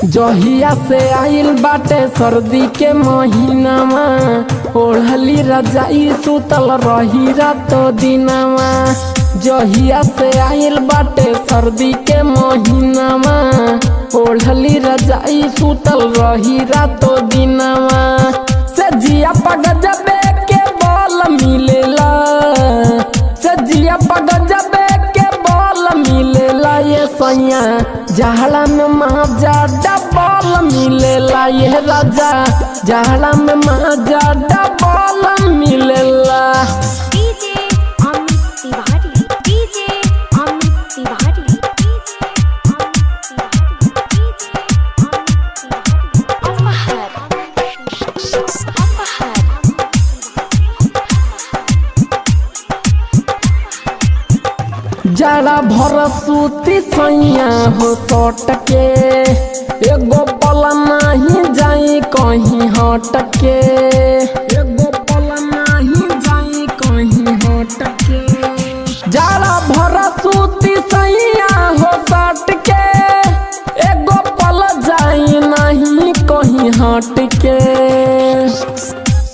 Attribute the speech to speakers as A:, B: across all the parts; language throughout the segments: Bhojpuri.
A: जहिया से आइल बाटे सर्दी के महीनामा, ओढ़ली रजाई सुतल रही रातो दिनामा। जहिया से आइल बाटे सर्दी के महीनामा, ओढ़ली रजाई सुतल रही रातो दिनामा। से जिया पगजबे के बल मिलेला, से जिया पगजबे के बल मिलेला। ये सैया जहला में माजा डबल मिलेला, ये राजा जहला में माजा डबल मिलेला। जड़ा भर सूती सैया हो सट के, एगो पल नहीं जाई कहीं हट के, एगो पल नहीं जाई कहीं हट के। जड़ा भर सूती सैया हो सट के, एगो पल जाई नहीं कहीं हट के।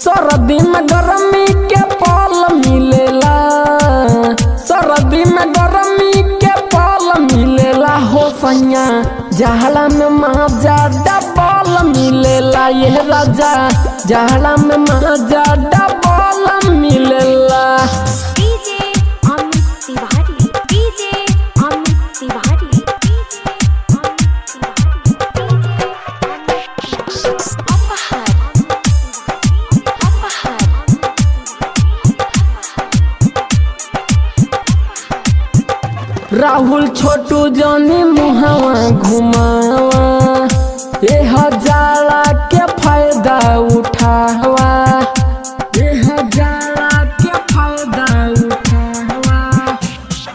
A: सर्दी में गर्मी के पल मिलेला, सर्दी में गर्मी के पल मिलेला। हो सैया जहला में माजा डबल मिलेला, ये राजा जहला में माजा डबल मिलेला। राहुल छोटू जानी मुहावा घुमावा, ए हजारा के फायदा उठावा, ए हजारा के फायदा उठावा।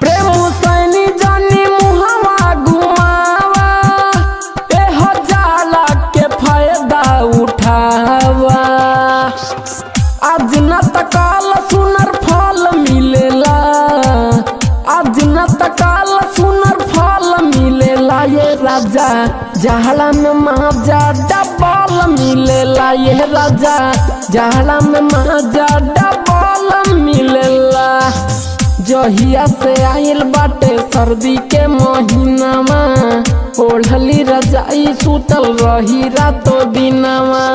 A: प्रेम सैनी जानी मुहावा घुमावा, ए हजारा के फायदा उठावा। आज न तकाल सुनर फल मिलेला, आज न तकाल सुनर फल मिलेला। ये राजा जहला में माजा डबल मिलेला, ये राजा जहला में माजा डबल मिलेला। जहिया से आइल बाटे सर्दी के महीनामा, ओढ़ली रजाई सुतल रही रातो दिनामा।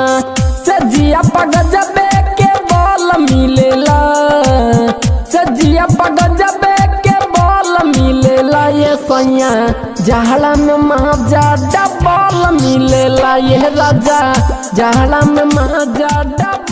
A: से जिया पगजबे के बल मिलेला, से जिया पगजबे मिलेला। ये सैया जहला में माजा डबल मिलेला, ये राजा जहला में माजा डबल।